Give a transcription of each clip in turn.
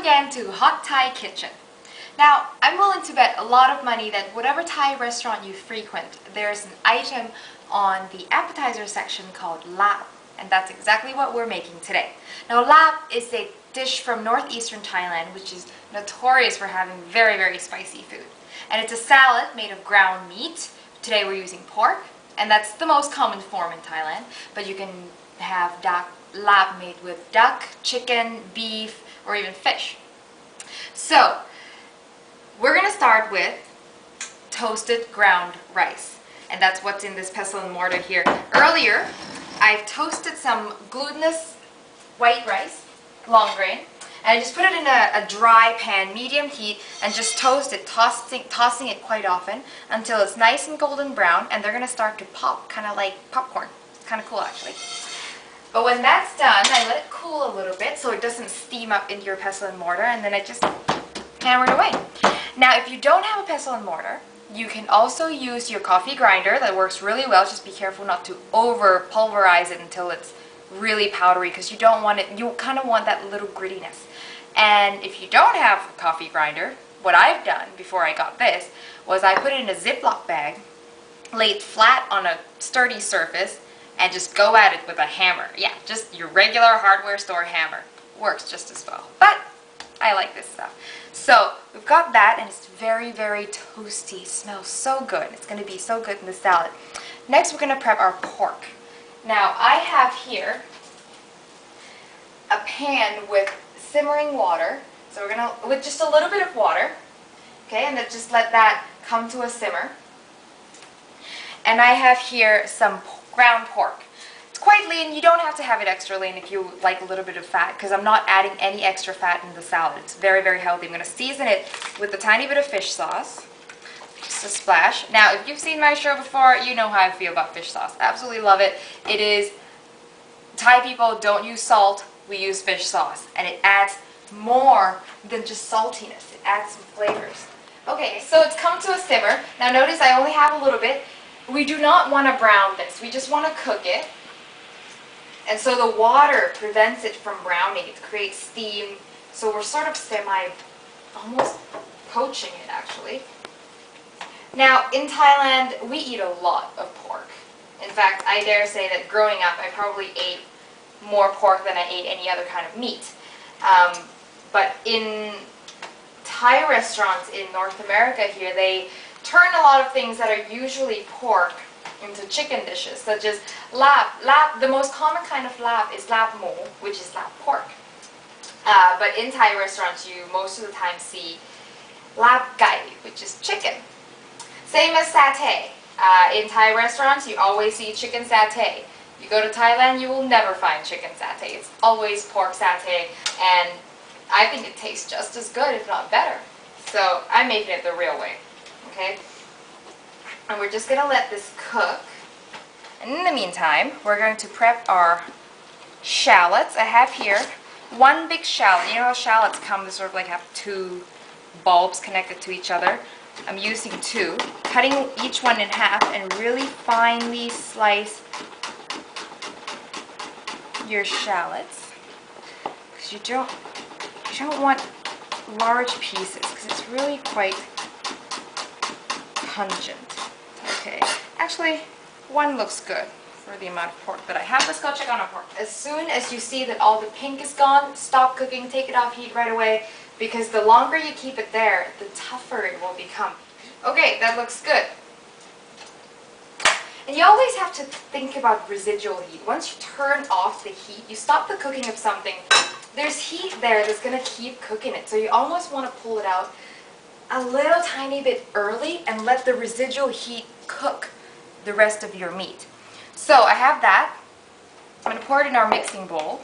again to Hot Thai Kitchen. Now, I'm willing to bet a lot of money that whatever Thai restaurant you frequent, there's an item on the appetizer section called Larb, and that's exactly what we're making today. Now, Larb is a dish from northeastern Thailand, which is notorious for having very, very spicy food. And it's a salad made of ground meat. Today we're using pork, and that's the most common form in Thailand, but you can have Larb made with duck, chicken, beef, or even fish. So, we're going to start with toasted ground rice, and that's what's in this pestle and mortar here. Earlier, I've toasted some glutinous white rice, long grain, and I just put it in a dry pan, medium heat, and just toast it, tossing it quite often until it's nice and golden brown, and they're going to start to pop, kind of like popcorn. It's kind of cool, actually. But when that's done, I let it cool a little bit so it doesn't steam up into your pestle and mortar, and then I just hammer it away. Now, if you don't have a pestle and mortar, you can also use your coffee grinder. That works really well. Just be careful not to over pulverize it until it's really powdery, because you don't want it, you kind of want that little grittiness. And if you don't have a coffee grinder, what I've done before I got this was I put it in a Ziploc bag, lay it flat on a sturdy surface, and just go at it with a hammer. Yeah, just your regular hardware store hammer. Works just as well. But I like this stuff. So we've got that, and it's very, very toasty. It smells so good. It's going to be so good in the salad. Next, we're going to prep our pork. Now, I have here a pan with simmering water. So we're going to, with just a little bit of water, okay, and then just let that come to a simmer. And I have here some ground pork. It's quite lean. You don't have to have it extra lean if you like a little bit of fat, because I'm not adding any extra fat in the salad. It's very, very healthy. I'm going to season it with a tiny bit of fish sauce. Just a splash. Now, if you've seen my show before, you know how I feel about fish sauce. Absolutely love it. It is, Thai people don't use salt, we use fish sauce. And it adds more than just saltiness. It adds some flavors. Okay, so it's come to a simmer. Now notice I only have a little bit. We do not want to brown this. We just want to cook it. And so the water prevents it from browning. It creates steam. So we're sort of almost poaching it, actually. Now, in Thailand, we eat a lot of pork. In fact, I dare say that growing up, I probably ate more pork than I ate any other kind of meat. But in Thai restaurants in North America here, they turn a lot of things that are usually pork into chicken dishes, such as larb. The most common kind of larb is larb mo, which is larb pork. But in Thai restaurants, you most of the time see larb gai, which is chicken. Same as satay. In Thai restaurants, you always see chicken satay. You go to Thailand, you will never find chicken satay. It's always pork satay, and I think it tastes just as good, if not better. So I'm making it the real way. Okay? And we're just going to let this cook. And in the meantime, we're going to prep our shallots. I have here one big shallot. You know how shallots come to sort of like have two bulbs connected to each other? I'm using two. Cutting each one in half and really finely slice your shallots. Because you don't want large pieces, because it's really quite pungent. Okay, actually, one looks good for the amount of pork that I have. Let's go check on our pork. As soon as you see that all the pink is gone, stop cooking, take it off heat right away, because the longer you keep it there, the tougher it will become. Okay, that looks good. And you always have to think about residual heat. Once you turn off the heat, you stop the cooking of something, there's heat there that's going to keep cooking it. So you almost want to pull it out a little tiny bit early and let the residual heat cook the rest of your meat. So I have that. I'm going to pour it in our mixing bowl.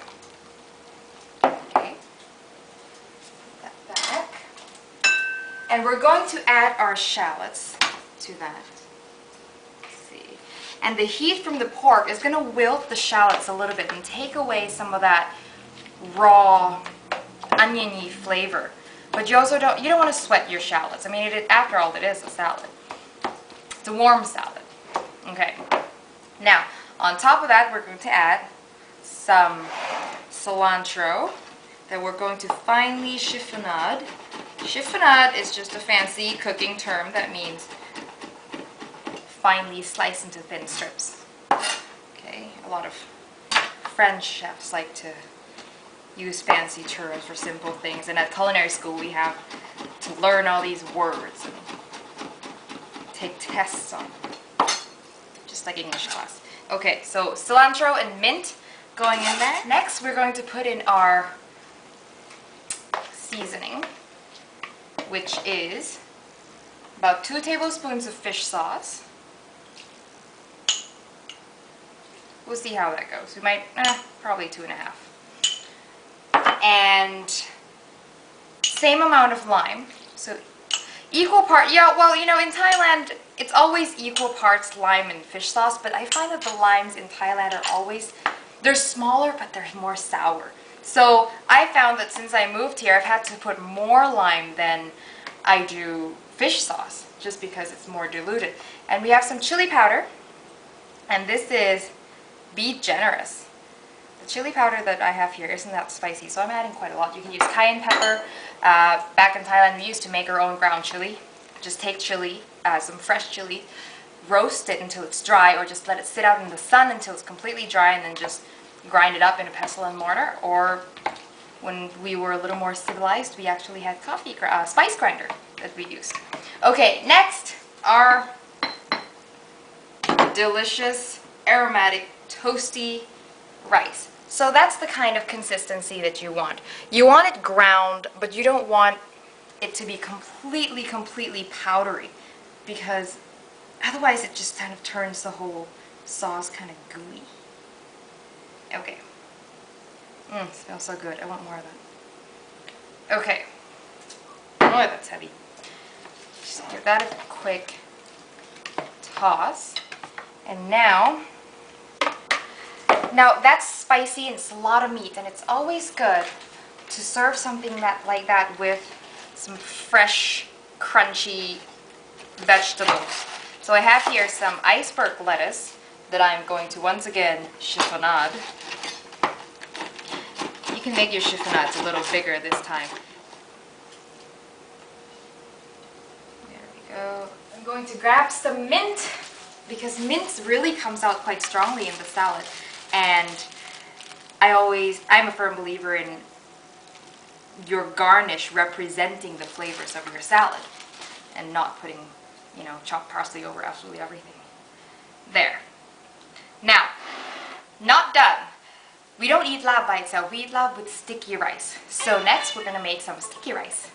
Okay. Put that back. And we're going to add our shallots to that. Let's see. And the heat from the pork is going to wilt the shallots a little bit and take away some of that raw oniony flavor. But you also don't want to sweat your shallots. I mean, after all, it is a salad. It's a warm salad. Okay. Now, on top of that, we're going to add some cilantro. that we're going to finely chiffonade. Chiffonade is just a fancy cooking term that means finely sliced into thin strips. Okay, a lot of French chefs like to use fancy terms for simple things, and at culinary school we have to learn all these words and take tests on them, just like English class. Okay, so cilantro and mint going in there. Next we're going to put in our seasoning, which is about 2 tablespoons of fish sauce. We'll see how that goes. We might, probably 2.5. And same amount of lime. So equal part, yeah, well, you know, in Thailand, it's always equal parts lime and fish sauce, but I find that the limes in Thailand are always, they're smaller, but they're more sour. So I found that since I moved here, I've had to put more lime than I do fish sauce, just because it's more diluted. And we have some chili powder, and this is Be Generous. The chili powder that I have here isn't that spicy, so I'm adding quite a lot. You can use cayenne pepper. Back in Thailand, we used to make our own ground chili. Just take chili, some fresh chili, roast it until it's dry, or just let it sit out in the sun until it's completely dry, and then just grind it up in a pestle and mortar. Or when we were a little more civilized, we actually had spice grinder that we used. Okay, next, our delicious, aromatic, toasty rice. So that's the kind of consistency that you want. You want it ground, but you don't want it to be completely powdery, because otherwise it just kind of turns the whole sauce kind of gooey. Okay. Smells so good. I want more of that. Okay. Oh, that's heavy. Just give that a quick toss. And now that's spicy and it's a lot of meat, and it's always good to serve something like that with some fresh, crunchy vegetables. So I have here some iceberg lettuce that I'm going to once again chiffonade. You can make your chiffonades a little bigger this time. There we go. I'm going to grab some mint, because mint really comes out quite strongly in the salad. And I'm a firm believer in your garnish representing the flavors of your salad, and not putting, you know, chopped parsley over absolutely everything. There. Now, not done. We don't eat larb by itself. We eat larb with sticky rice. So next we're going to make some sticky rice.